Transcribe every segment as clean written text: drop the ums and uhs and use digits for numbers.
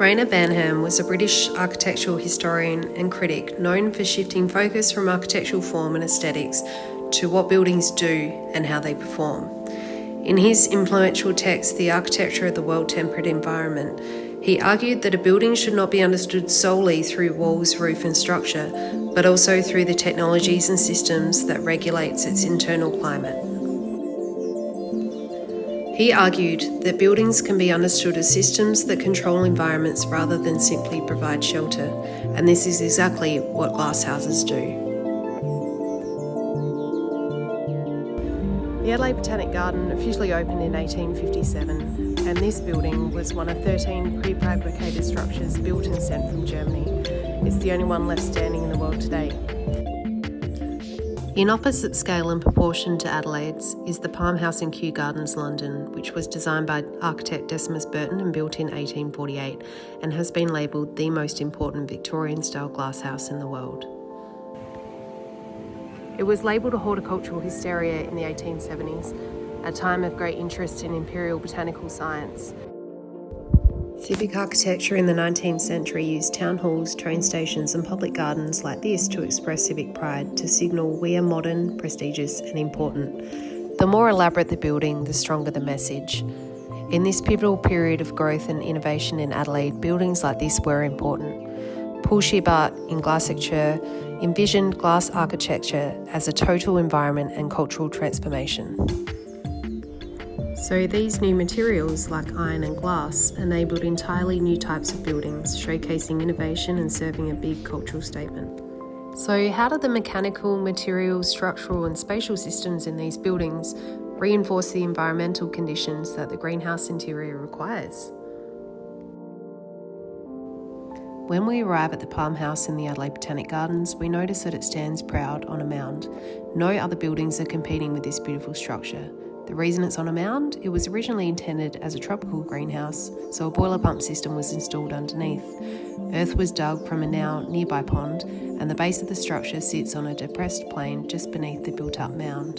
Rainer Banham was a British architectural historian and critic known for shifting focus from architectural form and aesthetics to what buildings do and how they perform. In his influential text, The Architecture of the Well-Tempered Environment, he argued that a building should not be understood solely through walls, roof and structure, but also through the technologies and systems that regulates its internal climate. He argued that buildings can be understood as systems that control environments rather than simply provide shelter, and this is exactly what glasshouses do. The Adelaide Botanic Garden officially opened in 1857, and this building was one of 13 prefabricated structures built and sent from Germany. It's the only one left standing in the world today. In opposite scale and proportion to Adelaide's is the Palm House in Kew Gardens, London, which was designed by architect Decimus Burton and built in 1848 and has been labelled the most important Victorian-style glasshouse in the world. It was labelled a horticultural hysteria in the 1870s, a time of great interest in imperial botanical science. Civic architecture in the 19th century used town halls, train stations and public gardens like this to express civic pride, to signal we are modern, prestigious and important. The more elaborate the building, the stronger the message. In this pivotal period of growth and innovation in Adelaide, buildings like this were important. Paul Shibart in Glasshouse envisioned glass architecture as a total environment and cultural transformation. So these new materials, like iron and glass, enabled entirely new types of buildings, showcasing innovation and serving a big cultural statement. So how do the mechanical, material, structural and spatial systems in these buildings reinforce the environmental conditions that the greenhouse interior requires? When we arrive at the Palm House in the Adelaide Botanic Gardens, we notice that it stands proud on a mound. No other buildings are competing with this beautiful structure. The reason it's on a mound, it was originally intended as a tropical greenhouse, so a boiler pump system was installed underneath. Earth was dug from a now nearby pond, and the base of the structure sits on a depressed plain just beneath the built-up mound.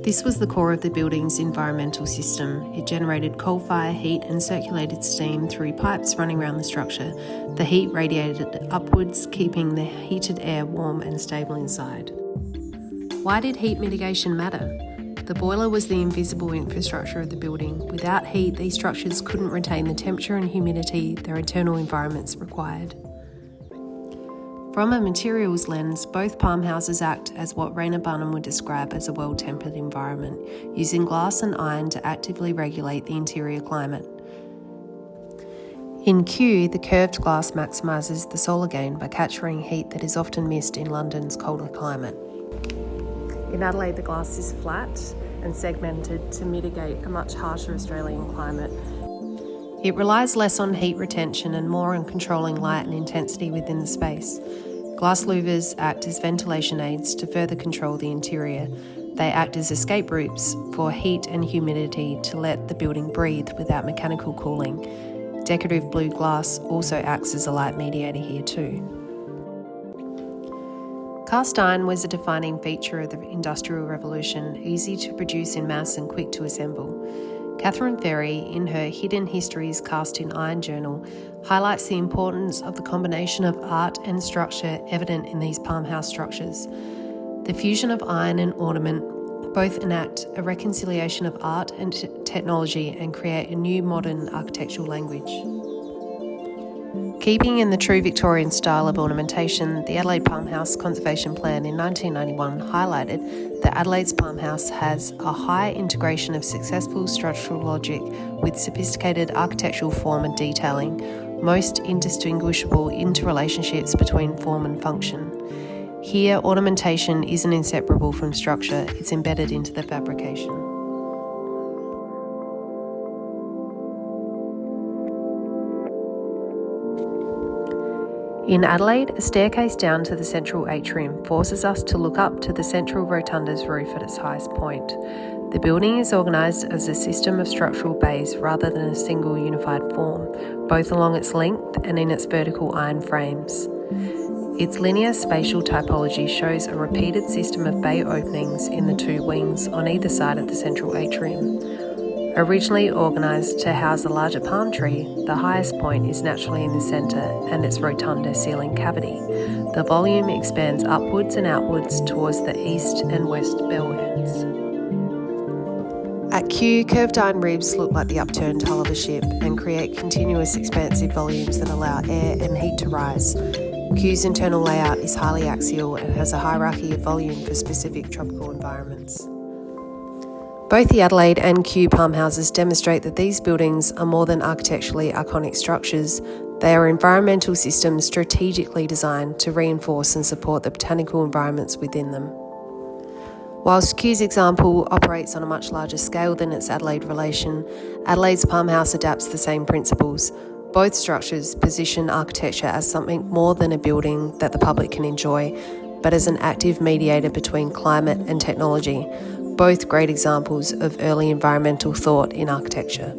This was the core of the building's environmental system. It generated coal fire heat and circulated steam through pipes running around the structure. The heat radiated upwards, keeping the heated air warm and stable inside. Why did heat mitigation matter? The boiler was the invisible infrastructure of the building. Without heat, these structures couldn't retain the temperature and humidity their internal environments required. From a materials lens, both palm houses act as what Rainer Banham would describe as a well-tempered environment, using glass and iron to actively regulate the interior climate. In Kew, the curved glass maximises the solar gain by capturing heat that is often missed in London's colder climate. In Adelaide, the glass is flat and segmented to mitigate a much harsher Australian climate. It relies less on heat retention and more on controlling light and intensity within the space. Glass louvers act as ventilation aids to further control the interior. They act as escape routes for heat and humidity to let the building breathe without mechanical cooling. Decorative blue glass also acts as a light mediator here too. Cast iron was a defining feature of the Industrial Revolution, easy to produce in mass and quick to assemble. Catherine Ferry, in her Hidden Histories Cast in Iron journal, highlights the importance of the combination of art and structure evident in these palm house structures. The fusion of iron and ornament both enact a reconciliation of art and technology and create a new modern architectural language. Keeping in the true Victorian style of ornamentation, the Adelaide Palm House Conservation Plan in 1991 highlighted that Adelaide's Palm House has a high integration of successful structural logic with sophisticated architectural form and detailing, most indistinguishable interrelationships between form and function. Here, ornamentation isn't inseparable from structure, it's embedded into the fabrication. In Adelaide, a staircase down to the central atrium forces us to look up to the central rotunda's roof at its highest point. The building is organised as a system of structural bays rather than a single unified form, both along its length and in its vertical iron frames. Its linear spatial typology shows a repeated system of bay openings in the two wings on either side of the central atrium. Originally organised to house a larger palm tree, the highest point is naturally in the centre and its rotunda ceiling cavity. The volume expands upwards and outwards towards the east and west bell ends. At Q, curved iron ribs look like the upturned hull of a ship and create continuous expansive volumes that allow air and heat to rise. Q's internal layout is highly axial and has a hierarchy of volume for specific tropical environments. Both the Adelaide and Kew palm houses demonstrate that these buildings are more than architecturally iconic structures. They are environmental systems strategically designed to reinforce and support the botanical environments within them. Whilst Kew's example operates on a much larger scale than its Adelaide relation, Adelaide's palm house adapts the same principles. Both structures position architecture as something more than a building that the public can enjoy, but as an active mediator between climate and technology. Both great examples of early environmental thought in architecture.